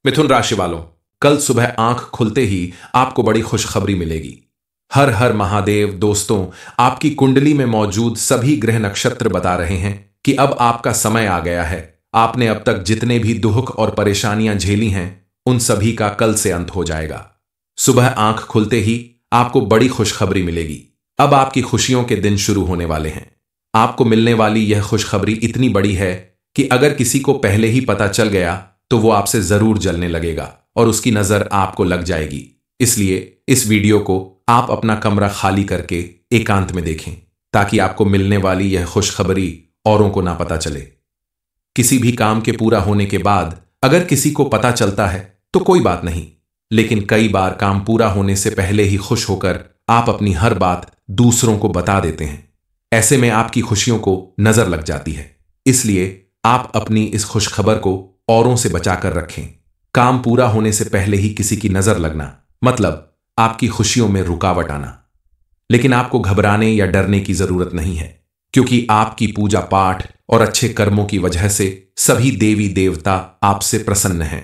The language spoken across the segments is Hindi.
मिथुन राशि वालों, कल सुबह आंख खुलते ही आपको बड़ी खुशखबरी मिलेगी। हर हर महादेव। दोस्तों, आपकी कुंडली में मौजूद सभी ग्रह नक्षत्र बता रहे हैं कि अब आपका समय आ गया है। आपने अब तक जितने भी दुख और परेशानियां झेली हैं, उन सभी का कल से अंत हो जाएगा। सुबह आंख खुलते ही आपको बड़ी खुशखबरी मिलेगी। अब आपकी खुशियों के दिन शुरू होने वाले हैं। आपको मिलने वाली यह खुशखबरी इतनी बड़ी है कि अगर किसी को पहले ही पता चल गया तो वो आपसे जरूर जलने लगेगा और उसकी नजर आपको लग जाएगी। इसलिए इस वीडियो को आप अपना कमरा खाली करके एकांत में देखें, ताकि आपको मिलने वाली यह खुशखबरी औरों को ना पता चले। किसी भी काम के पूरा होने के बाद अगर किसी को पता चलता है तो कोई बात नहीं, लेकिन कई बार काम पूरा होने से पहले ही खुश होकर आप अपनी हर बात दूसरों को बता देते हैं। ऐसे में आपकी खुशियों को नजर लग जाती है। इसलिए आप अपनी इस खुशखबर को औरों से बचाकर रखें। काम पूरा होने से पहले ही किसी की नजर लगना मतलब आपकी खुशियों में रुकावट आना। लेकिन आपको घबराने या डरने की जरूरत नहीं है, क्योंकि आपकी पूजा पाठ और अच्छे कर्मों की वजह से सभी देवी देवता आपसे प्रसन्न हैं।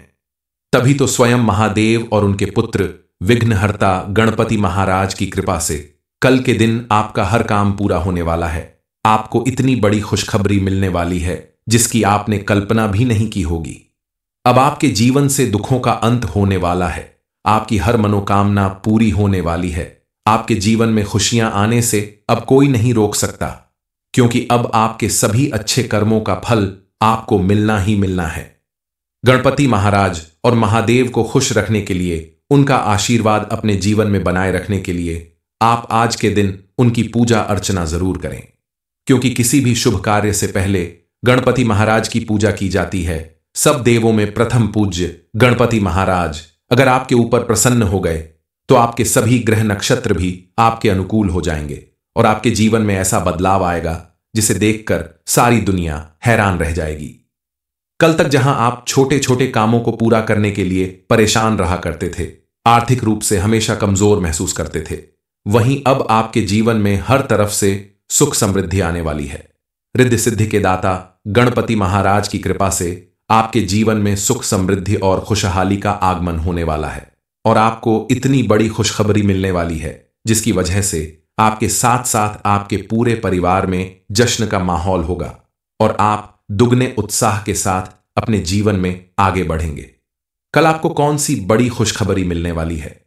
तभी तो स्वयं महादेव और उनके पुत्र विघ्नहर्ता गणपति महाराज की कृपा से कल के दिन आपका हर काम पूरा होने वाला है। आपको इतनी बड़ी खुशखबरी मिलने वाली है जिसकी आपने कल्पना भी नहीं की होगी। अब आपके जीवन से दुखों का अंत होने वाला है। आपकी हर मनोकामना पूरी होने वाली है। आपके जीवन में खुशियां आने से अब कोई नहीं रोक सकता, क्योंकि अब आपके सभी अच्छे कर्मों का फल आपको मिलना ही मिलना है। गणपति महाराज और महादेव को खुश रखने के लिए, उनका आशीर्वाद अपने जीवन में बनाए रखने के लिए आप आज के दिन उनकी पूजा अर्चना जरूर करें, क्योंकि किसी भी शुभ कार्य से पहले गणपति महाराज की पूजा की जाती है। सब देवों में प्रथम पूज्य गणपति महाराज अगर आपके ऊपर प्रसन्न हो गए तो आपके सभी ग्रह नक्षत्र भी आपके अनुकूल हो जाएंगे और आपके जीवन में ऐसा बदलाव आएगा जिसे देखकर सारी दुनिया हैरान रह जाएगी। कल तक जहां आप छोटे छोटे कामों को पूरा करने के लिए परेशान रहा करते थे, आर्थिक रूप से हमेशा कमजोर महसूस करते थे, वहीं अब आपके जीवन में हर तरफ से सुख समृद्धि आने वाली है। रिद्धि सिद्धि के दाता गणपति महाराज की कृपा से आपके जीवन में सुख समृद्धि और खुशहाली का आगमन होने वाला है और आपको इतनी बड़ी खुशखबरी मिलने वाली है जिसकी वजह से आपके साथ साथ आपके पूरे परिवार में जश्न का माहौल होगा और आप दुगने उत्साह के साथ अपने जीवन में आगे बढ़ेंगे। कल आपको कौन सी बड़ी खुशखबरी मिलने वाली है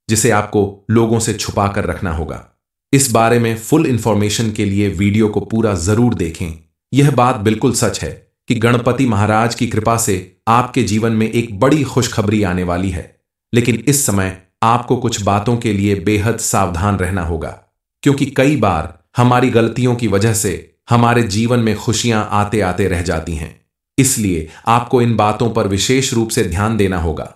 जिसे आपको लोगों से छुपा कर रखना होगा? इस बारे में फुल इंफॉर्मेशन के लिए वीडियो को पूरा जरूर देखें। यह बात बिल्कुल सच है कि गणपति महाराज की कृपा से आपके जीवन में एक बड़ी खुशखबरी आने वाली है, लेकिन इस समय आपको कुछ बातों के लिए बेहद सावधान रहना होगा, क्योंकि कई बार हमारी गलतियों की वजह से हमारे जीवन में खुशियां आते आते रह जाती हैं। इसलिए आपको इन बातों पर विशेष रूप से ध्यान देना होगा।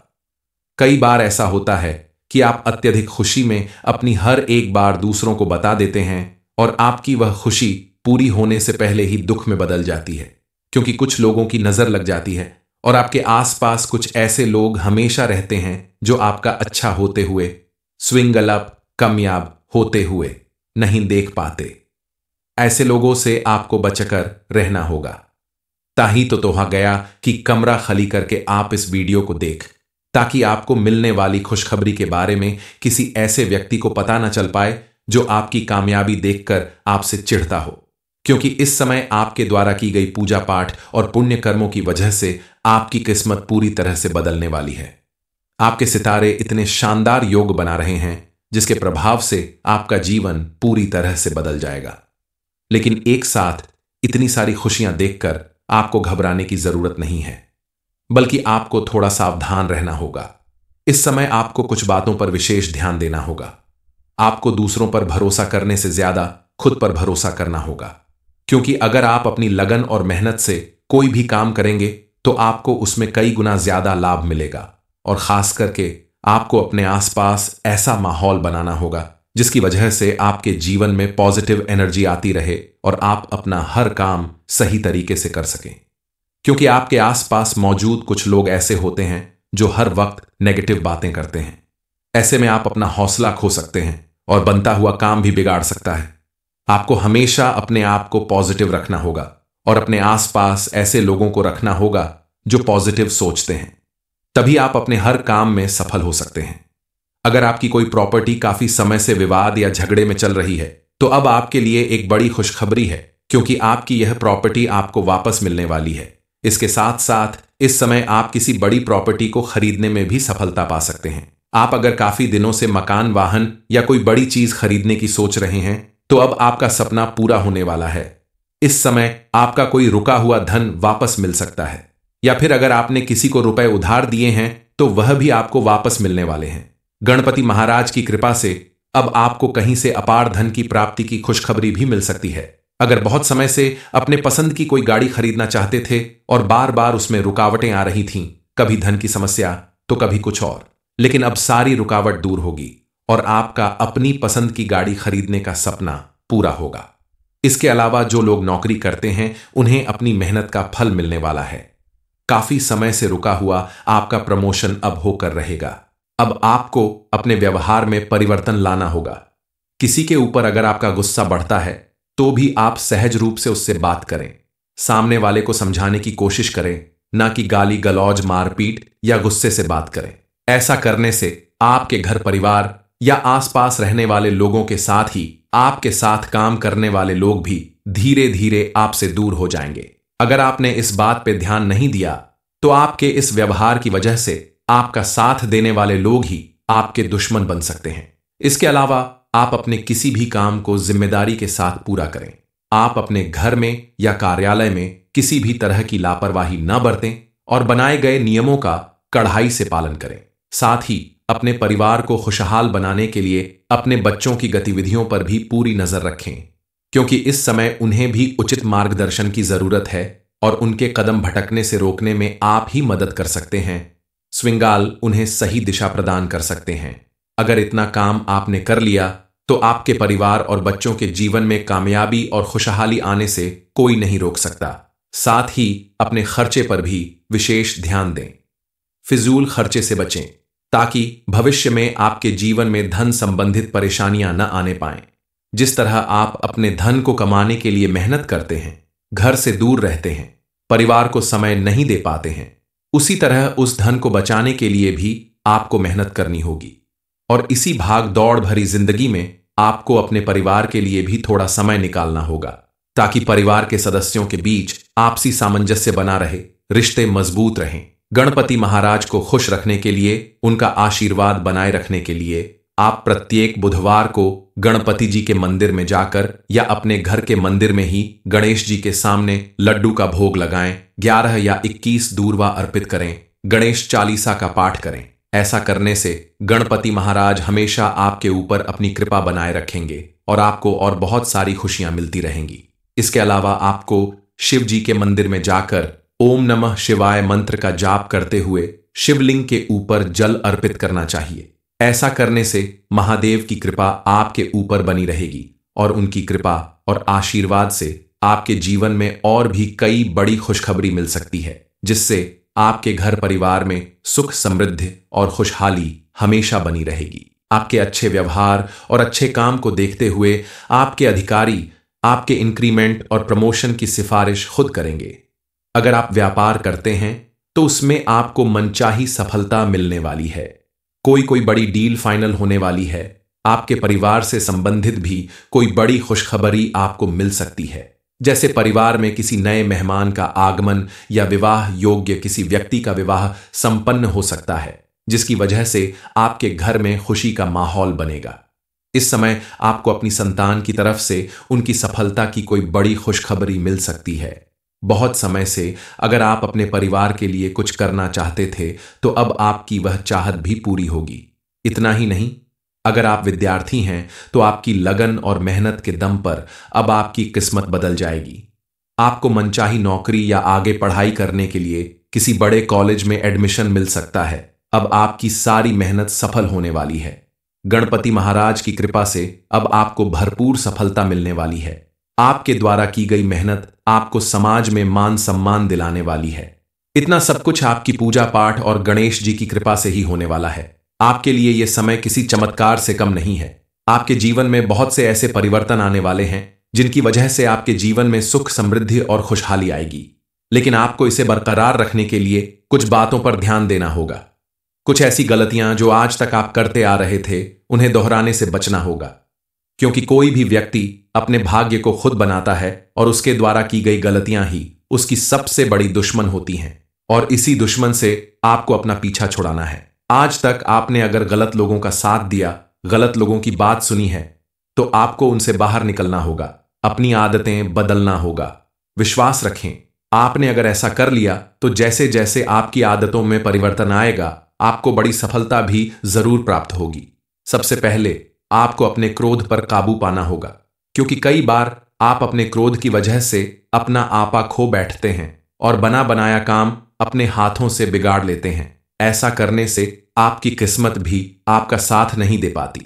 कई बार ऐसा होता है कि आप अत्यधिक खुशी में अपनी हर एक बार दूसरों को बता देते हैं और आपकी वह खुशी पूरी होने से पहले ही दुख में बदल जाती है, क्योंकि कुछ लोगों की नजर लग जाती है और आपके आसपास कुछ ऐसे लोग हमेशा रहते हैं जो आपका अच्छा होते हुए, स्विंगल अप कामयाब होते हुए नहीं देख पाते। ऐसे लोगों से आपको बचकर रहना होगा। ताही तो तोहा गया कि कमरा खाली करके आप इस वीडियो को देख, ताकि आपको मिलने वाली खुशखबरी के बारे में किसी ऐसे व्यक्ति को पता न चल पाए जो आपकी कामयाबी देखकर आपसे चिढ़ता हो, क्योंकि इस समय आपके द्वारा की गई पूजा पाठ और पुण्य कर्मों की वजह से आपकी किस्मत पूरी तरह से बदलने वाली है। आपके सितारे इतने शानदार योग बना रहे हैं जिसके प्रभाव से आपका जीवन पूरी तरह से बदल जाएगा। लेकिन एक साथ इतनी सारी खुशियां देखकर आपको घबराने की जरूरत नहीं है, बल्कि आपको थोड़ा सावधान रहना होगा। इस समय आपको कुछ बातों पर विशेष ध्यान देना होगा। आपको दूसरों पर भरोसा करने से ज्यादा खुद पर भरोसा करना होगा, क्योंकि अगर आप अपनी लगन और मेहनत से कोई भी काम करेंगे तो आपको उसमें कई गुना ज्यादा लाभ मिलेगा और खास करके आपको अपने आसपास ऐसा माहौल बनाना होगा जिसकी वजह से आपके जीवन में पॉजिटिव एनर्जी आती रहे और आप अपना हर काम सही तरीके से कर सकें, क्योंकि आपके आसपास मौजूद कुछ लोग ऐसे होते हैं जो हर वक्त नेगेटिव बातें करते हैं। ऐसे में आप अपना हौसला खो सकते हैं और बनता हुआ काम भी बिगाड़ सकता है। आपको हमेशा अपने आप को पॉजिटिव रखना होगा और अपने आसपास ऐसे लोगों को रखना होगा जो पॉजिटिव सोचते हैं। तभी आप अपने हर काम में सफल हो सकते हैं। अगर आपकी कोई प्रॉपर्टी काफी समय से विवाद या झगड़े में चल रही है, तो अब आपके लिए एक बड़ी खुशखबरी है, क्योंकि आपकी यह प्रॉपर्टी आपको वापस मिलने वाली है। इसके साथ साथ इस समय आप किसी बड़ी प्रॉपर्टी को खरीदने में भी सफलता पा सकते हैं। आप अगर काफी दिनों से मकान, वाहन या कोई बड़ी चीज खरीदने की सोच रहे हैं, तो अब आपका सपना पूरा होने वाला है। इस समय आपका कोई रुका हुआ धन वापस मिल सकता है, या फिर अगर आपने किसी को रुपए उधार दिए हैं तो वह भी आपको वापस मिलने वाले हैं। गणपति महाराज की कृपा से अब आपको कहीं से अपार धन की प्राप्ति की खुशखबरी भी मिल सकती है। अगर बहुत समय से अपने पसंद की कोई गाड़ी खरीदना चाहते थे और बार बार उसमें रुकावटें आ रही थीं, कभी धन की समस्या तो कभी कुछ और, लेकिन अब सारी रुकावट दूर होगी और आपका अपनी पसंद की गाड़ी खरीदने का सपना पूरा होगा। इसके अलावा जो लोग नौकरी करते हैं, उन्हें अपनी मेहनत का फल मिलने वाला है। काफी समय से रुका हुआ आपका प्रमोशन अब होकर रहेगा। अब आपको अपने व्यवहार में परिवर्तन लाना होगा। किसी के ऊपर अगर आपका गुस्सा बढ़ता है, तो भी आप सहज रूप से उससे बात करें। सामने वाले को समझाने की कोशिश करें, ना कि गाली गलौज, मारपीट या गुस्से से बात करें। ऐसा करने से आपके घर परिवार या आसपास रहने वाले लोगों के साथ ही आपके साथ काम करने वाले लोग भी धीरे धीरे आपसे दूर हो जाएंगे। अगर आपने इस बात पे ध्यान नहीं दिया, तो आपके इस व्यवहार की वजह से आपका साथ देने वाले लोग ही आपके दुश्मन बन सकते हैं। इसके अलावा आप अपने किसी भी काम को जिम्मेदारी के साथ पूरा करें। आप अपने घर में या कार्यालय में किसी भी तरह की लापरवाही न बरतें और बनाए गए नियमों का कड़ाई से पालन करें। साथ ही अपने परिवार को खुशहाल बनाने के लिए अपने बच्चों की गतिविधियों पर भी पूरी नजर रखें, क्योंकि इस समय उन्हें भी उचित मार्गदर्शन की जरूरत है और उनके कदम भटकने से रोकने में आप ही मदद कर सकते हैं। स्विंगाल उन्हें सही दिशा प्रदान कर सकते हैं। अगर इतना काम आपने कर लिया, तो आपके परिवार और बच्चों के जीवन में कामयाबी और खुशहाली आने से कोई नहीं रोक सकता। साथ ही अपने खर्चे पर भी विशेष ध्यान दें। फिजूल खर्चे से बचें, ताकि भविष्य में आपके जीवन में धन संबंधित परेशानियां न आने पाएं। जिस तरह आप अपने धन को कमाने के लिए मेहनत करते हैं, घर से दूर रहते हैं, परिवार को समय नहीं दे पाते हैं, उसी तरह उस धन को बचाने के लिए भी आपको मेहनत करनी होगी। और इसी भाग दौड़ भरी जिंदगी में आपको अपने परिवार के लिए भी थोड़ा समय निकालना होगा, ताकि परिवार के सदस्यों के बीच आपसी सामंजस्य बना रहे, रिश्ते मजबूत रहें। गणपति महाराज को खुश रखने के लिए, उनका आशीर्वाद बनाए रखने के लिए आप प्रत्येक बुधवार को गणपति जी के मंदिर में जाकर या अपने घर के मंदिर में ही गणेश जी के सामने लड्डू का भोग लगाएं, 11 या 21 दूर्वा अर्पित करें, गणेश चालीसा का पाठ करें। ऐसा करने से गणपति महाराज हमेशा आपके ऊपर अपनी कृपा बनाए रखेंगे और आपको और बहुत सारी खुशियां मिलती रहेंगी। इसके अलावा आपको शिव जी के मंदिर में जाकर ओम नमः शिवाय मंत्र का जाप करते हुए शिवलिंग के ऊपर जल अर्पित करना चाहिए। ऐसा करने से महादेव की कृपा आपके ऊपर बनी रहेगी और उनकी कृपा और आशीर्वाद से आपके जीवन में और भी कई बड़ी खुशखबरी मिल सकती है, जिससे आपके घर परिवार में सुख, समृद्धि और खुशहाली हमेशा बनी रहेगी। आपके अच्छे व्यवहार और अच्छे काम को देखते हुए आपके अधिकारी आपके इंक्रीमेंट और प्रमोशन की सिफारिश खुद करेंगे। अगर आप व्यापार करते हैं, तो उसमें आपको मनचाही सफलता मिलने वाली है। कोई बड़ी डील फाइनल होने वाली है। आपके परिवार से संबंधित भी कोई बड़ी खुशखबरी आपको मिल सकती है, जैसे परिवार में किसी नए मेहमान का आगमन या विवाह योग्य किसी व्यक्ति का विवाह संपन्न हो सकता है, जिसकी वजह से आपके घर में खुशी का माहौल बनेगा। इस समय आपको अपनी संतान की तरफ से उनकी सफलता की कोई बड़ी खुशखबरी मिल सकती है। बहुत समय से अगर आप अपने परिवार के लिए कुछ करना चाहते थे, तो अब आपकी वह चाहत भी पूरी होगी। इतना ही नहीं, अगर आप विद्यार्थी हैं, तो आपकी लगन और मेहनत के दम पर अब आपकी किस्मत बदल जाएगी। आपको मनचाही नौकरी या आगे पढ़ाई करने के लिए किसी बड़े कॉलेज में एडमिशन मिल सकता है। अब आपकी सारी मेहनत सफल होने वाली है। गणपति महाराज की कृपा से अब आपको भरपूर सफलता मिलने वाली है। आपके द्वारा की गई मेहनत आपको समाज में मान सम्मान दिलाने वाली है। इतना सब कुछ आपकी पूजा पाठ और गणेश जी की कृपा से ही होने वाला है। आपके लिए यह समय किसी चमत्कार से कम नहीं है। आपके जीवन में बहुत से ऐसे परिवर्तन आने वाले हैं, जिनकी वजह से आपके जीवन में सुख, समृद्धि और खुशहाली आएगी। लेकिन आपको इसे बरकरार रखने के लिए कुछ बातों पर ध्यान देना होगा। कुछ ऐसी गलतियां जो आज तक आप करते आ रहे थे, उन्हें दोहराने से बचना होगा। क्योंकि कोई भी व्यक्ति अपने भाग्य को खुद बनाता है और उसके द्वारा की गई गलतियां ही उसकी सबसे बड़ी दुश्मन होती हैं, और इसी दुश्मन से आपको अपना पीछा छुड़ाना है। आज तक आपने अगर गलत लोगों का साथ दिया, गलत लोगों की बात सुनी है, तो आपको उनसे बाहर निकलना होगा, अपनी आदतें बदलना होगा। विश्वास रखें, आपने अगर ऐसा कर लिया तो जैसे जैसे आपकी आदतों में परिवर्तन आएगा, आपको बड़ी सफलता भी जरूर प्राप्त होगी। सबसे पहले आपको अपने क्रोध पर काबू पाना होगा, क्योंकि कई बार आप अपने क्रोध की वजह से अपना आपा खो बैठते हैं और बना बनाया काम अपने हाथों से बिगाड़ लेते हैं। ऐसा करने से आपकी किस्मत भी आपका साथ नहीं दे पाती।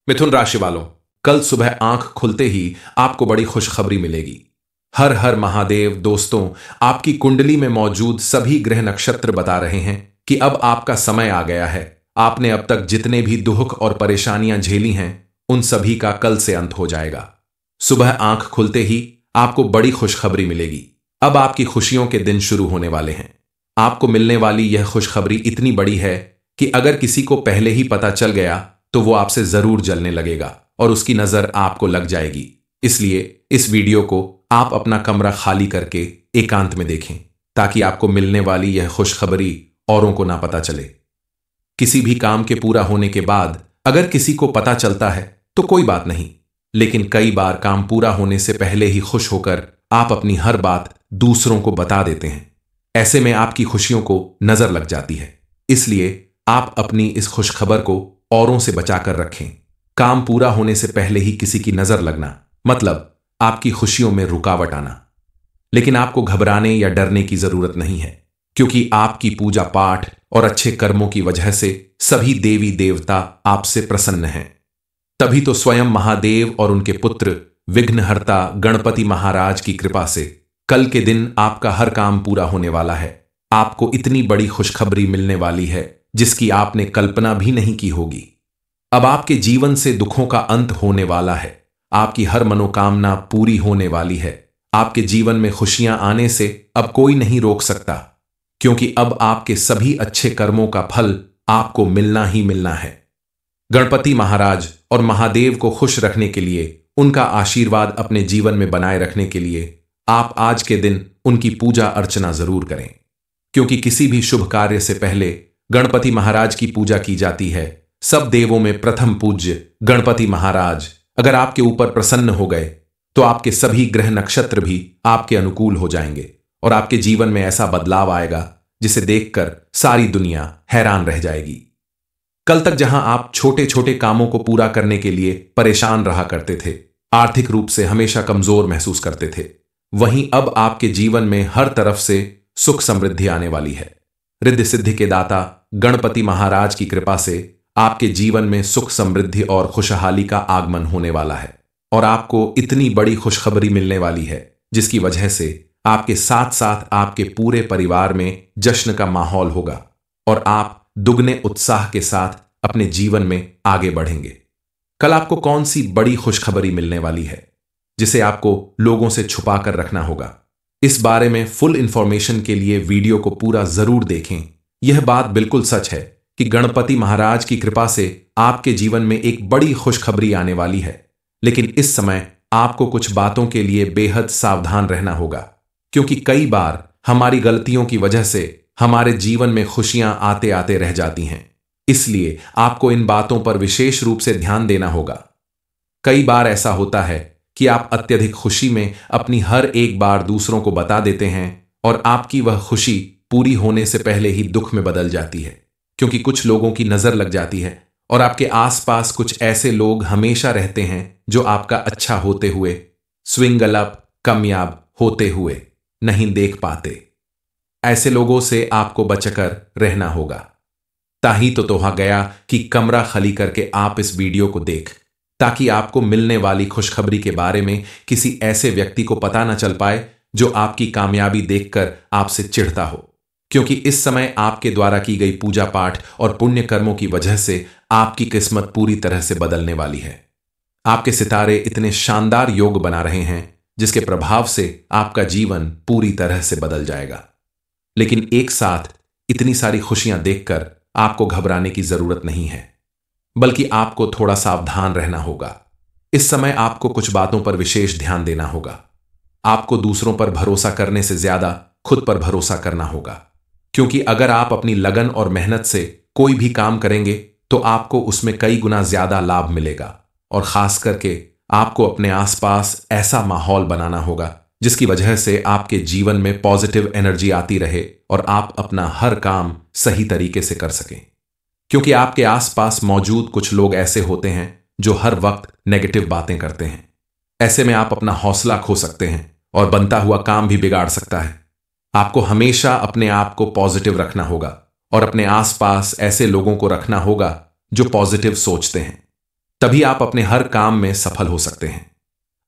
मिथुन राशि वालों, कल सुबह आंख खुलते ही आपको बड़ी खुशखबरी मिलेगी। हर हर महादेव। दोस्तों, आपकी कुंडली में मौजूद सभी ग्रह नक्षत्र बता रहे हैं कि अब आपका समय आ गया है। आपने अब तक जितने भी दुख और परेशानियां झेली हैं, उन सभी का कल से अंत हो जाएगा। सुबह आंख खुलते ही आपको बड़ी खुशखबरी मिलेगी। अब आपकी खुशियों के दिन शुरू होने वाले हैं। आपको मिलने वाली यह खुशखबरी इतनी बड़ी है कि अगर किसी को पहले ही पता चल गया तो वो आपसे जरूर जलने लगेगा और उसकी नजर आपको लग जाएगी। इसलिए इस वीडियो को आप अपना कमरा खाली करके एकांत में देखें, ताकि आपको मिलने वाली यह खुशखबरी औरों को ना पता चले। किसी भी काम के पूरा होने के बाद अगर किसी को पता चलता है तो कोई बात नहीं, लेकिन कई बार काम पूरा होने से पहले ही खुश होकर आप अपनी हर बात दूसरों को बता देते हैं। ऐसे में आपकी खुशियों को नजर लग जाती है। इसलिए आप अपनी इस खुशखबर को औरों से बचाकर रखें। काम पूरा होने से पहले ही किसी की नजर लगना मतलब आपकी खुशियों में रुकावट आना। लेकिन आपको घबराने या डरने की जरूरत नहीं है, क्योंकि आपकी पूजा पाठ और अच्छे कर्मों की वजह से सभी देवी देवता आपसे प्रसन्न हैं। तभी तो स्वयं महादेव और उनके पुत्र विघ्नहर्ता गणपति महाराज की कृपा से कल के दिन आपका हर काम पूरा होने वाला है। आपको इतनी बड़ी खुशखबरी मिलने वाली है जिसकी आपने कल्पना भी नहीं की होगी। अब आपके जीवन से दुखों का अंत होने वाला है। आपकी हर मनोकामना पूरी होने वाली है। आपके जीवन में खुशियां आने से अब कोई नहीं रोक सकता, क्योंकि अब आपके सभी अच्छे कर्मों का फल आपको मिलना ही मिलना है। गणपति महाराज और महादेव को खुश रखने के लिए, उनका आशीर्वाद अपने जीवन में बनाए रखने के लिए आप आज के दिन उनकी पूजा अर्चना जरूर करें, क्योंकि किसी भी शुभ कार्य से पहले गणपति महाराज की पूजा की जाती है। सब देवों में प्रथम पूज्य गणपति महाराज अगर आपके ऊपर प्रसन्न हो गए तो आपके सभी ग्रह नक्षत्र भी आपके अनुकूल हो जाएंगे और आपके जीवन में ऐसा बदलाव आएगा जिसे देखकर सारी दुनिया हैरान रह जाएगी। कल तक जहां आप छोटे छोटे कामों को पूरा करने के लिए परेशान रहा करते थे, आर्थिक रूप से हमेशा कमजोर महसूस करते थे, वहीं अब आपके जीवन में हर तरफ से सुख समृद्धि आने वाली है। रिद्धि सिद्धि के दाता गणपति महाराज की कृपा से आपके जीवन में सुख समृद्धि और खुशहाली का आगमन होने वाला है और आपको इतनी बड़ी खुशखबरी मिलने वाली है जिसकी वजह से आपके साथ साथ आपके पूरे परिवार में जश्न का माहौल होगा और आप दुगने उत्साह के साथ अपने जीवन में आगे बढ़ेंगे। कल आपको कौन सी बड़ी खुशखबरी मिलने वाली है जिसे आपको लोगों से छुपा कर रखना होगा? इस बारे में फुल इंफॉर्मेशन के लिए वीडियो को पूरा जरूर देखें। यह बात बिल्कुल सच है कि गणपति महाराज की कृपा से आपके जीवन में एक बड़ी खुशखबरी आने वाली है, लेकिन इस समय आपको कुछ बातों के लिए बेहद सावधान रहना होगा, क्योंकि कई बार हमारी गलतियों की वजह से हमारे जीवन में खुशियां आते आते रह जाती हैं। इसलिए आपको इन बातों पर विशेष रूप से ध्यान देना होगा। कई बार ऐसा होता है कि आप अत्यधिक खुशी में अपनी हर एक बार दूसरों को बता देते हैं और आपकी वह खुशी पूरी होने से पहले ही दुख में बदल जाती है, क्योंकि कुछ लोगों की नजर लग जाती है और आपके आसपास कुछ ऐसे लोग हमेशा रहते हैं जो आपका अच्छा होते हुए, स्विंगल अप कामयाब होते हुए नहीं देख पाते। ऐसे लोगों से आपको बचकर रहना होगा। ताही तो तोहा गया कि कमरा खाली करके आप इस वीडियो को देख, ताकि आपको मिलने वाली खुशखबरी के बारे में किसी ऐसे व्यक्ति को पता न चल पाए जो आपकी कामयाबी देखकर आपसे चिढ़ता हो, क्योंकि इस समय आपके द्वारा की गई पूजा पाठ और पुण्य कर्मों की वजह से आपकी किस्मत पूरी तरह से बदलने वाली है। आपके सितारे इतने शानदार योग बना रहे हैं जिसके प्रभाव से आपका जीवन पूरी तरह से बदल जाएगा। लेकिन एक साथ इतनी सारी खुशियां देखकर आपको घबराने की जरूरत नहीं है, बल्कि आपको थोड़ा सावधान रहना होगा। इस समय आपको कुछ बातों पर विशेष ध्यान देना होगा। आपको दूसरों पर भरोसा करने से ज्यादा खुद पर भरोसा करना होगा, क्योंकि अगर आप अपनी लगन और मेहनत से कोई भी काम करेंगे तो आपको उसमें कई गुना ज्यादा लाभ मिलेगा। और खास करके आपको अपने आसपास ऐसा माहौल बनाना होगा जिसकी वजह से आपके जीवन में पॉजिटिव एनर्जी आती रहे और आप अपना हर काम सही तरीके से कर सकें। क्योंकि आपके आसपास मौजूद कुछ लोग ऐसे होते हैं जो हर वक्त नेगेटिव बातें करते हैं। ऐसे में आप अपना हौसला खो सकते हैं और बनता हुआ काम भी बिगाड़ सकता है। आपको हमेशा अपने आप को पॉजिटिव रखना होगा और अपने आसपास ऐसे लोगों को रखना होगा जो पॉजिटिव सोचते हैं। तभी आप अपने हर काम में सफल हो सकते हैं।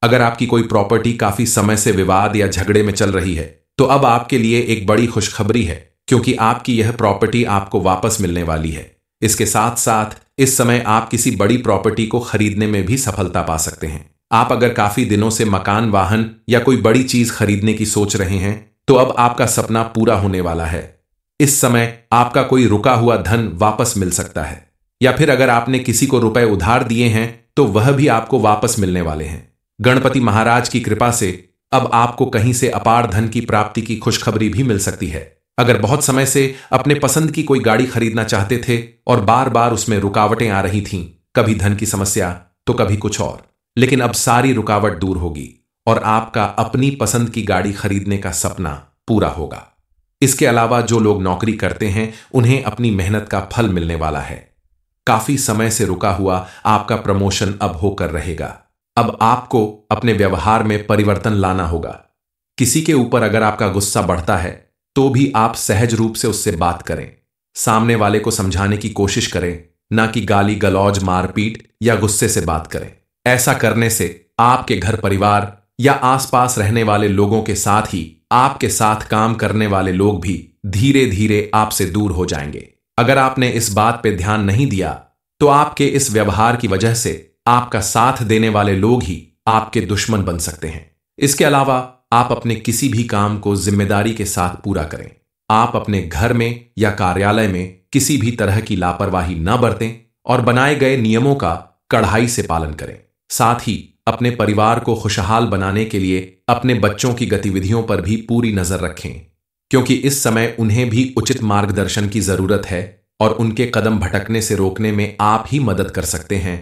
अगर आपकी कोई प्रॉपर्टी काफी समय से विवाद या झगड़े में चल रही है तो अब आपके लिए एक बड़ी खुशखबरी है, क्योंकि आपकी यह प्रॉपर्टी आपको वापस मिलने वाली है। इसके साथ साथ इस समय आप किसी बड़ी प्रॉपर्टी को खरीदने में भी सफलता पा सकते हैं। आप अगर काफी दिनों से मकान, वाहन या कोई बड़ी चीज खरीदने की सोच रहे हैं तो अब आपका सपना पूरा होने वाला है। इस समय आपका कोई रुका हुआ धन वापस मिल सकता है, या फिर अगर आपने किसी को रुपए उधार दिए हैं तो वह भी आपको वापस मिलने वाले हैं। गणपति महाराज की कृपा से अब आपको कहीं से अपार धन की प्राप्ति की खुशखबरी भी मिल सकती है। अगर बहुत समय से अपने पसंद की कोई गाड़ी खरीदना चाहते थे और बार बार उसमें रुकावटें आ रही थीं, कभी धन की समस्या तो कभी कुछ और, लेकिन अब सारी रुकावट दूर होगी और आपका अपनी पसंद की गाड़ी खरीदने का सपना पूरा होगा। इसके अलावा जो लोग नौकरी करते हैं उन्हें अपनी मेहनत का फल मिलने वाला है। काफी समय से रुका हुआ आपका प्रमोशन अब होकर रहेगा। अब आपको अपने व्यवहार में परिवर्तन लाना होगा। किसी के ऊपर अगर आपका गुस्सा बढ़ता है तो भी आप सहज रूप से उससे बात करें। सामने वाले को समझाने की कोशिश करें, ना कि गाली गलौज, मारपीट या गुस्से से बात करें। ऐसा करने से आपके घर परिवार या आसपास रहने वाले लोगों के साथ ही आपके साथ काम करने वाले लोग भी धीरे धीरे आपसे दूर हो जाएंगे। अगर आपने इस बात पे ध्यान नहीं दिया तो आपके इस व्यवहार की वजह से आपका साथ देने वाले लोग ही आपके दुश्मन बन सकते हैं। इसके अलावा आप अपने किसी भी काम को जिम्मेदारी के साथ पूरा करें। आप अपने घर में या कार्यालय में किसी भी तरह की लापरवाही न बरतें और बनाए गए नियमों का कड़ाई से पालन करें। साथ ही अपने परिवार को खुशहाल बनाने के लिए अपने बच्चों की गतिविधियों पर भी पूरी नजर रखें, क्योंकि इस समय उन्हें भी उचित मार्गदर्शन की जरूरत है और उनके कदम भटकने से रोकने में आप ही मदद कर सकते हैं।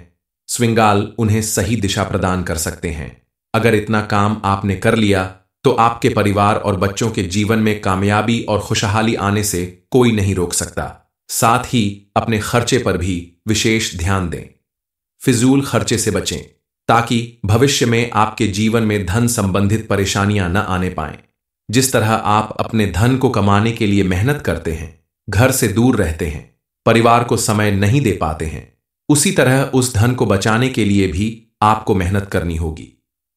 स्विंगाल उन्हें सही दिशा प्रदान कर सकते हैं। अगर इतना काम आपने कर लिया तो आपके परिवार और बच्चों के जीवन में कामयाबी और खुशहाली आने से कोई नहीं रोक सकता। साथ ही अपने खर्चे पर भी विशेष ध्यान दें। फिजूल खर्चे से बचें ताकि भविष्य में आपके जीवन में धन संबंधित परेशानियां न आने पाएं। जिस तरह आप अपने धन को कमाने के लिए मेहनत करते हैं, घर से दूर रहते हैं, परिवार को समय नहीं दे पाते हैं, उसी तरह उस धन को बचाने के लिए भी आपको मेहनत करनी होगी।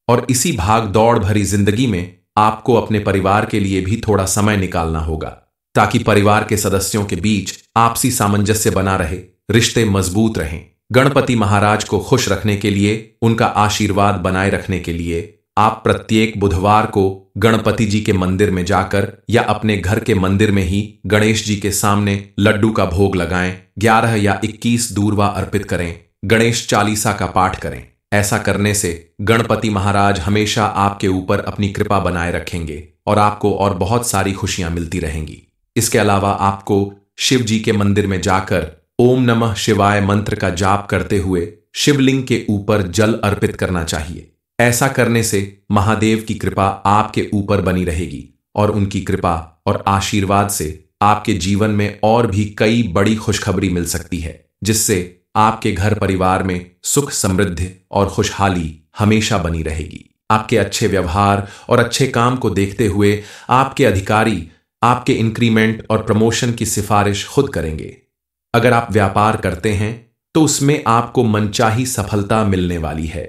और इसी भाग दौड़ भरी जिंदगी में आपको अपने परिवार के लिए भी थोड़ा समय निकालना होगा, ताकि परिवार के सदस्यों के बीच आपसी सामंजस्य बना रहे, रिश्ते मजबूत रहें। गणपति महाराज को खुश रखने के लिए, उनका आशीर्वाद बनाए रखने के लिए आप प्रत्येक बुधवार को गणपति जी के मंदिर में जाकर या अपने घर के मंदिर में ही गणेश जी के सामने लड्डू का भोग लगाएं, 11 या 21 दूर्वा अर्पित करें, गणेश चालीसा का पाठ करें। ऐसा करने से गणपति महाराज हमेशा आपके ऊपर अपनी कृपा बनाए रखेंगे और आपको और बहुत सारी खुशियां मिलती रहेंगी। इसके अलावा आपको शिव जी के मंदिर में जाकर ओम नमः शिवाय मंत्र का जाप करते हुए शिवलिंग के ऊपर जल अर्पित करना चाहिए। ऐसा करने से महादेव की कृपा आपके ऊपर बनी रहेगी और उनकी कृपा और आशीर्वाद से आपके जीवन में और भी कई बड़ी खुशखबरी मिल सकती है, जिससे आपके घर परिवार में सुख, समृद्धि और खुशहाली हमेशा बनी रहेगी। आपके अच्छे व्यवहार और अच्छे काम को देखते हुए आपके अधिकारी आपके इंक्रीमेंट और प्रमोशन की सिफारिश खुद करेंगे। अगर आप व्यापार करते हैं तो उसमें आपको मनचाही सफलता मिलने वाली है।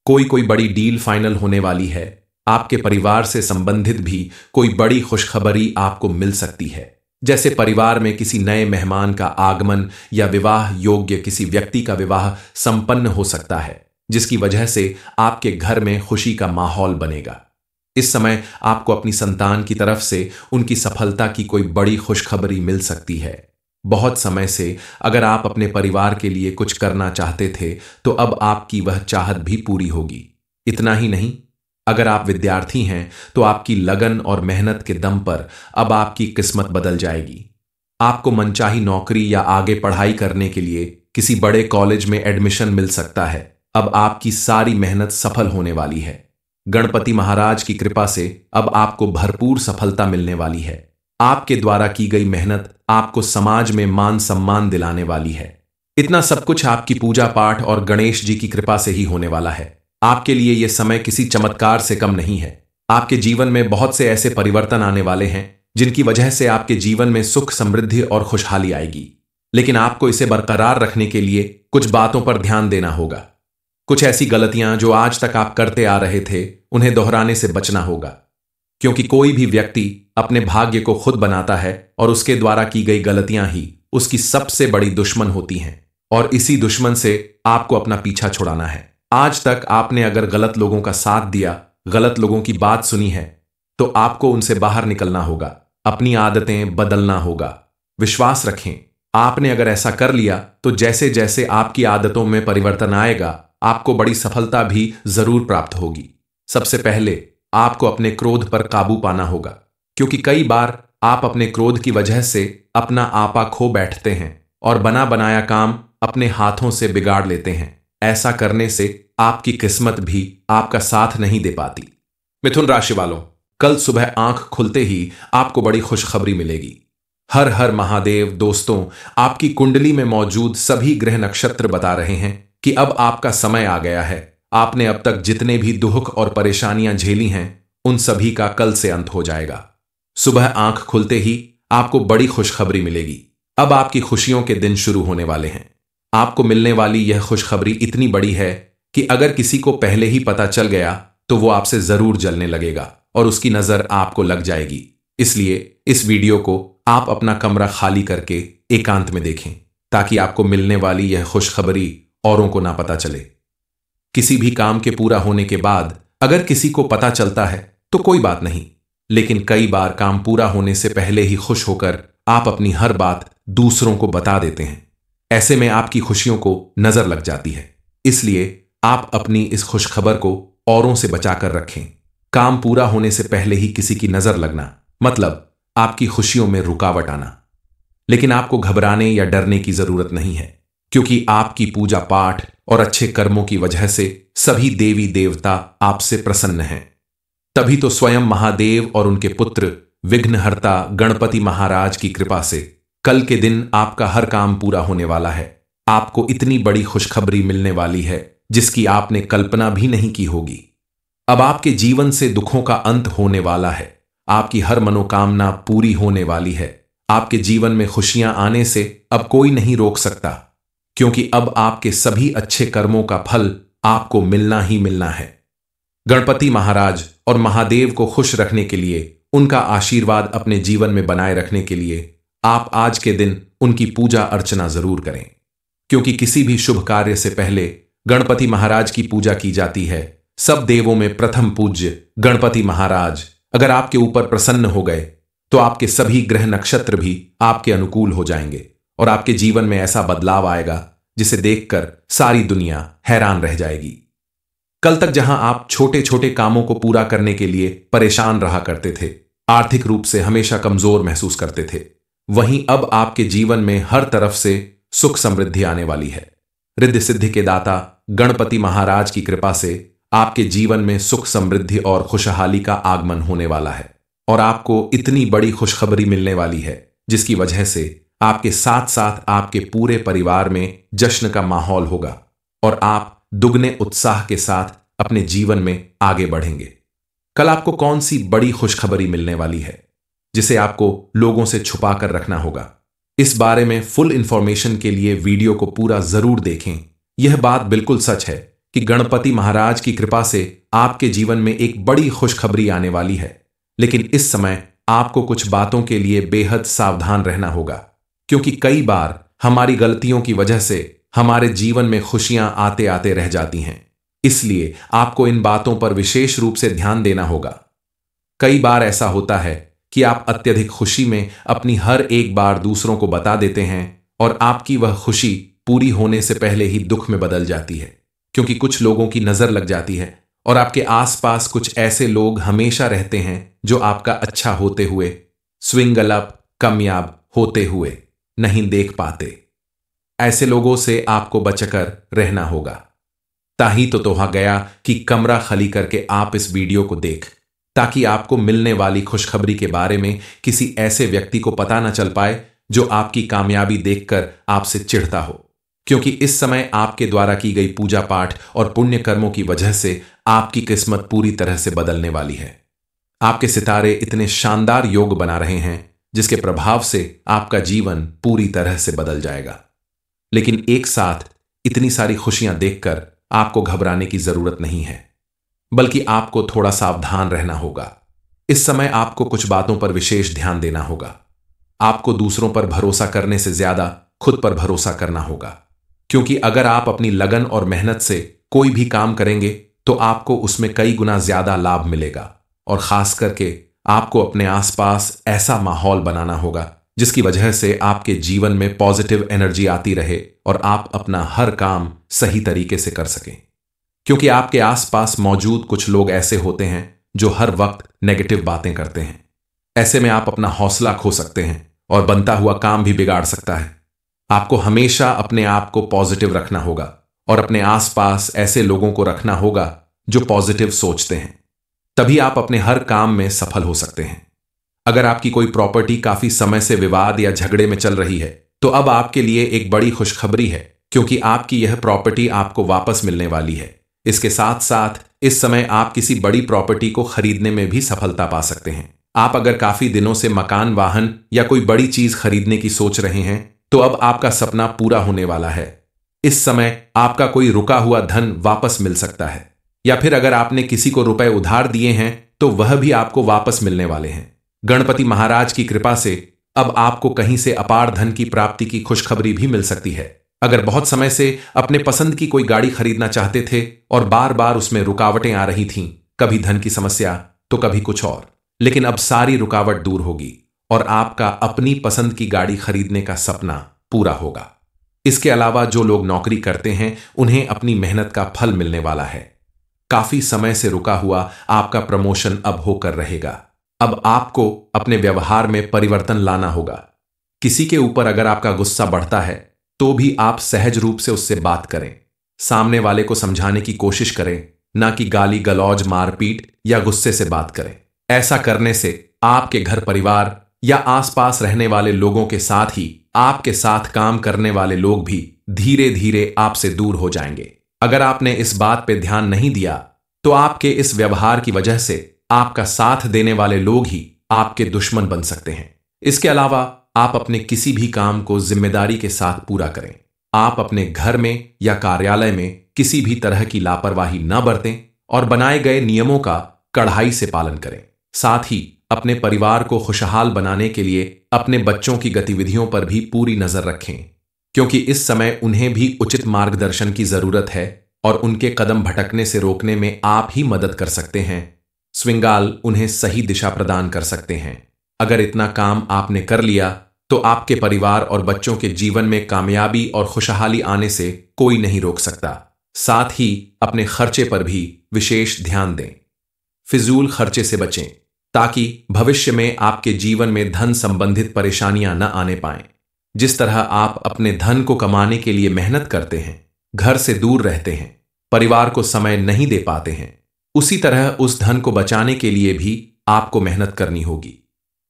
कोई बड़ी डील फाइनल होने वाली है। आपके परिवार से संबंधित भी कोई बड़ी खुशखबरी आपको मिल सकती है, जैसे परिवार में किसी नए मेहमान का आगमन या विवाह योग्य किसी व्यक्ति का विवाह संपन्न हो सकता है, जिसकी वजह से आपके घर में खुशी का माहौल बनेगा। इस समय आपको अपनी संतान की तरफ से उनकी सफलता की कोई बड़ी खुशखबरी मिल सकती है। बहुत समय से अगर आप अपने परिवार के लिए कुछ करना चाहते थे तो अब आपकी वह चाहत भी पूरी होगी। इतना ही नहीं, अगर आप विद्यार्थी हैं तो आपकी लगन और मेहनत के दम पर अब आपकी किस्मत बदल जाएगी। आपको मनचाही नौकरी या आगे पढ़ाई करने के लिए किसी बड़े कॉलेज में एडमिशन मिल सकता है। अब आपकी सारी मेहनत सफल होने वाली है। गणपति महाराज की कृपा से अब आपको भरपूर सफलता मिलने वाली है। आपके द्वारा की गई मेहनत आपको समाज में मान सम्मान दिलाने वाली है। इतना सब कुछ आपकी पूजा पाठ और गणेश जी की कृपा से ही होने वाला है। आपके लिए यह समय किसी चमत्कार से कम नहीं है। आपके जीवन में बहुत से ऐसे परिवर्तन आने वाले हैं जिनकी वजह से आपके जीवन में सुख, समृद्धि और खुशहाली आएगी। लेकिन आपको इसे बरकरार रखने के लिए कुछ बातों पर ध्यान देना होगा। कुछ ऐसी गलतियां जो आज तक आप करते आ रहे थे उन्हें दोहराने से बचना होगा, क्योंकि कोई भी व्यक्ति अपने भाग्य को खुद बनाता है और उसके द्वारा की गई गलतियां ही उसकी सबसे बड़ी दुश्मन होती हैं। और इसी दुश्मन से आपको अपना पीछा छुड़ाना है। आज तक आपने अगर गलत लोगों का साथ दिया, गलत लोगों की बात सुनी है, तो आपको उनसे बाहर निकलना होगा। अपनी आदतें बदलना होगा। विश्वास रखें, आपने अगर ऐसा कर लिया तो जैसे जैसे आपकी आदतों में परिवर्तन आएगा आपको बड़ी सफलता भी जरूर प्राप्त होगी। सबसे पहले आपको अपने क्रोध पर काबू पाना होगा, क्योंकि कई बार आप अपने क्रोध की वजह से अपना आपा खो बैठते हैं और बना बनाया काम अपने हाथों से बिगाड़ लेते हैं। ऐसा करने से आपकी किस्मत भी आपका साथ नहीं दे पाती। मिथुन राशि वालों, कल सुबह आंख खुलते ही आपको बड़ी खुशखबरी मिलेगी। हर हर महादेव। दोस्तों, आपकी कुंडली में मौजूद सभी ग्रह नक्षत्र बता रहे हैं कि अब आपका समय आ गया है। आपने अब तक जितने भी दुख और परेशानियां झेली हैं उन सभी का कल से अंत हो जाएगा। सुबह आंख खुलते ही आपको बड़ी खुशखबरी मिलेगी। अब आपकी खुशियों के दिन शुरू होने वाले हैं। आपको मिलने वाली यह खुशखबरी इतनी बड़ी है कि अगर किसी को पहले ही पता चल गया तो वो आपसे जरूर जलने लगेगा और उसकी नजर आपको लग जाएगी। इसलिए इस वीडियो को आप अपना कमरा खाली करके एकांत में देखें, ताकि आपको मिलने वाली यह खुशखबरी औरों को ना पता चले। किसी भी काम के पूरा होने के बाद अगर किसी को पता चलता है तो कोई बात नहीं, लेकिन कई बार काम पूरा होने से पहले ही खुश होकर आप अपनी हर बात दूसरों को बता देते हैं। ऐसे में आपकी खुशियों को नजर लग जाती है। इसलिए आप अपनी इस खुशखबर को औरों से बचाकर रखें। काम पूरा होने से पहले ही किसी की नजर लगना मतलब आपकी खुशियों में रुकावट आना। लेकिन आपको घबराने या डरने की जरूरत नहीं है, क्योंकि आपकी पूजा पाठ और अच्छे कर्मों की वजह से सभी देवी देवता आपसे प्रसन्न हैं। तभी तो स्वयं महादेव और उनके पुत्र विघ्नहर्ता गणपति महाराज की कृपा से कल के दिन आपका हर काम पूरा होने वाला है। आपको इतनी बड़ी खुशखबरी मिलने वाली है जिसकी आपने कल्पना भी नहीं की होगी। अब आपके जीवन से दुखों का अंत होने वाला है। आपकी हर मनोकामना पूरी होने वाली है। आपके जीवन में खुशियां आने से अब कोई नहीं रोक सकता, क्योंकि अब आपके सभी अच्छे कर्मों का फल आपको मिलना ही मिलना है। गणपति महाराज और महादेव को खुश रखने के लिए, उनका आशीर्वाद अपने जीवन में बनाए रखने के लिए आप आज के दिन उनकी पूजा अर्चना जरूर करें, क्योंकि किसी भी शुभ कार्य से पहले गणपति महाराज की पूजा की जाती है। सब देवों में प्रथम पूज्य गणपति महाराज अगर आपके ऊपर प्रसन्न हो गए तो आपके सभी ग्रह नक्षत्र भी आपके अनुकूल हो जाएंगे और आपके जीवन में ऐसा बदलाव आएगा जिसे देखकर सारी दुनिया हैरान रह जाएगी। कल तक जहां आप छोटे छोटे कामों को पूरा करने के लिए परेशान रहा करते थे, आर्थिक रूप से हमेशा कमजोर महसूस करते थे, वहीं अब आपके जीवन में हर तरफ से सुख समृद्धि आने वाली है। रिद्धि सिद्धि के दाता गणपति महाराज की कृपा से आपके जीवन में सुख समृद्धि और खुशहाली का आगमन होने वाला है और आपको इतनी बड़ी खुशखबरी मिलने वाली है जिसकी वजह से आपके साथ साथ आपके पूरे परिवार में जश्न का माहौल होगा और आप दुगने उत्साह के साथ अपने जीवन में आगे बढ़ेंगे। कल आपको कौन सी बड़ी खुशखबरी मिलने वाली है जिसे आपको लोगों से छुपा कर रखना होगा? इस बारे में फुल इंफॉर्मेशन के लिए वीडियो को पूरा जरूर देखें। यह बात बिल्कुल सच है कि गणपति महाराज की कृपा से आपके जीवन में एक बड़ी खुशखबरी आने वाली है, लेकिन इस समय आपको कुछ बातों के लिए बेहद सावधान रहना होगा, क्योंकि कई बार हमारी गलतियों की वजह से हमारे जीवन में खुशियां आते आते रह जाती हैं। इसलिए आपको इन बातों पर विशेष रूप से ध्यान देना होगा। कई बार ऐसा होता है कि आप अत्यधिक खुशी में अपनी हर एक बार दूसरों को बता देते हैं और आपकी वह खुशी पूरी होने से पहले ही दुख में बदल जाती है, क्योंकि कुछ लोगों की नजर लग जाती है और आपके आसपास कुछ ऐसे लोग हमेशा रहते हैं जो आपका अच्छा होते हुए, स्विंगल अप कामयाब होते हुए नहीं देख पाते। ऐसे लोगों से आपको बचकर रहना होगा। ताही तो तोहा गया कि कमरा खाली करके आप इस वीडियो को देख, ताकि आपको मिलने वाली खुशखबरी के बारे में किसी ऐसे व्यक्ति को पता न चल पाए जो आपकी कामयाबी देखकर आपसे चिढ़ता हो, क्योंकि इस समय आपके द्वारा की गई पूजा पाठ और पुण्य कर्मों की वजह से आपकी किस्मत पूरी तरह से बदलने वाली है। आपके सितारे इतने शानदार योग बना रहे हैं जिसके प्रभाव से आपका जीवन पूरी तरह से बदल जाएगा। लेकिन एक साथ इतनी सारी खुशियां देखकर आपको घबराने की जरूरत नहीं है, बल्कि आपको थोड़ा सावधान रहना होगा। इस समय आपको कुछ बातों पर विशेष ध्यान देना होगा। आपको दूसरों पर भरोसा करने से ज्यादा खुद पर भरोसा करना होगा, क्योंकि अगर आप अपनी लगन और मेहनत से कोई भी काम करेंगे तो आपको उसमें कई गुना ज्यादा लाभ मिलेगा। और खास करके आपको अपने आसपास ऐसा माहौल बनाना होगा जिसकी वजह से आपके जीवन में पॉजिटिव एनर्जी आती रहे और आप अपना हर काम सही तरीके से कर सकें, क्योंकि आपके आसपास मौजूद कुछ लोग ऐसे होते हैं जो हर वक्त नेगेटिव बातें करते हैं। ऐसे में आप अपना हौसला खो सकते हैं और बनता हुआ काम भी बिगाड़ सकता है। आपको हमेशा अपने आप को पॉजिटिव रखना होगा और अपने आसपास ऐसे लोगों को रखना होगा जो पॉजिटिव सोचते हैं, तभी आप अपने हर काम में सफल हो सकते हैं। अगर आपकी कोई प्रॉपर्टी काफी समय से विवाद या झगड़े में चल रही है तो अब आपके लिए एक बड़ी खुशखबरी है, क्योंकि आपकी यह प्रॉपर्टी आपको वापस मिलने वाली है। इसके साथ साथ इस समय आप किसी बड़ी प्रॉपर्टी को खरीदने में भी सफलता पा सकते हैं। आप अगर काफी दिनों से मकान, वाहन या कोई बड़ी चीज खरीदने की सोच रहे हैं तो अब आपका सपना पूरा होने वाला है। इस समय आपका कोई रुका हुआ धन वापस मिल सकता है, या फिर अगर आपने किसी को रुपए उधार दिए हैं तो वह भी आपको वापस मिलने वाले हैं। गणपति महाराज की कृपा से अब आपको कहीं से अपार धन की प्राप्ति की खुशखबरी भी मिल सकती है। अगर बहुत समय से अपने पसंद की कोई गाड़ी खरीदना चाहते थे और बार बार उसमें रुकावटें आ रही थीं, कभी धन की समस्या तो कभी कुछ और, लेकिन अब सारी रुकावट दूर होगी और आपका अपनी पसंद की गाड़ी खरीदने का सपना पूरा होगा। इसके अलावा जो लोग नौकरी करते हैं उन्हें अपनी मेहनत का फल मिलने वाला है। काफी समय से रुका हुआ आपका प्रमोशन अब होकर रहेगा। अब आपको अपने व्यवहार में परिवर्तन लाना होगा। किसी के ऊपर अगर आपका गुस्सा बढ़ता है तो भी आप सहज रूप से उससे बात करें। सामने वाले को समझाने की कोशिश करें, ना कि गाली गलौज, मारपीट या गुस्से से बात करें। ऐसा करने से आपके घर परिवार या आसपास रहने वाले लोगों के साथ ही आपके साथ काम करने वाले लोग भी धीरे धीरे आपसे दूर हो जाएंगे। अगर आपने इस बात पे ध्यान नहीं दिया तो आपके इस व्यवहार की वजह से आपका साथ देने वाले लोग ही आपके दुश्मन बन सकते हैं। इसके अलावा आप अपने किसी भी काम को जिम्मेदारी के साथ पूरा करें। आप अपने घर में या कार्यालय में किसी भी तरह की लापरवाही न बरतें और बनाए गए नियमों का कड़ाई से पालन करें। साथ ही अपने परिवार को खुशहाल बनाने के लिए अपने बच्चों की गतिविधियों पर भी पूरी नजर रखें, क्योंकि इस समय उन्हें भी उचित मार्गदर्शन की जरूरत है और उनके कदम भटकने से रोकने में आप ही मदद कर सकते हैं। स्विंगाल उन्हें सही दिशा प्रदान कर सकते हैं। अगर इतना काम आपने कर लिया तो आपके परिवार और बच्चों के जीवन में कामयाबी और खुशहाली आने से कोई नहीं रोक सकता। साथ ही अपने खर्चे पर भी विशेष ध्यान दें। फिजूल खर्चे से बचें ताकि भविष्य में आपके जीवन में धन संबंधित परेशानियां न आने पाएं। जिस तरह आप अपने धन को कमाने के लिए मेहनत करते हैं, घर से दूर रहते हैं, परिवार को समय नहीं दे पाते हैं, उसी तरह उस धन को बचाने के लिए भी आपको मेहनत करनी होगी।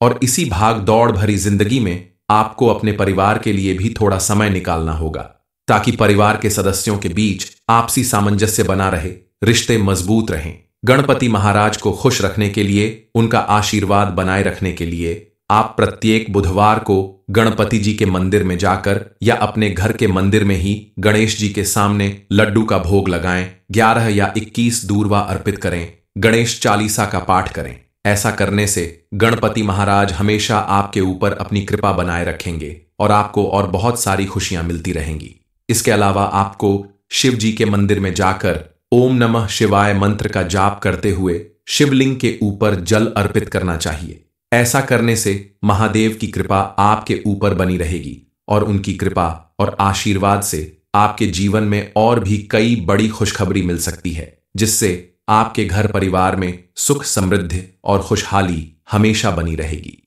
और इसी भाग दौड़ भरी जिंदगी में आपको अपने परिवार के लिए भी थोड़ा समय निकालना होगा, ताकि परिवार के सदस्यों के बीच आपसी सामंजस्य बना रहे, रिश्ते मजबूत रहें। गणपति महाराज को खुश रखने के लिए, उनका आशीर्वाद बनाए रखने के लिए आप प्रत्येक बुधवार को गणपति जी के मंदिर में जाकर या अपने घर के मंदिर में ही गणेश जी के सामने लड्डू का भोग लगाएं, 11 या 21 दूर्वा अर्पित करें, गणेश चालीसा का पाठ करें। ऐसा करने से गणपति महाराज हमेशा आपके ऊपर अपनी कृपा बनाए रखेंगे और आपको और बहुत सारी खुशियां मिलती रहेंगी। इसके अलावा आपको शिव जी के मंदिर में जाकर ओम नमः शिवाय मंत्र का जाप करते हुए शिवलिंग के ऊपर जल अर्पित करना चाहिए। ऐसा करने से महादेव की कृपा आपके ऊपर बनी रहेगी और उनकी कृपा और आशीर्वाद से आपके जीवन में और भी कई बड़ी खुशखबरी मिल सकती है, जिससे आपके घर परिवार में सुख, समृद्धि और खुशहाली हमेशा बनी रहेगी।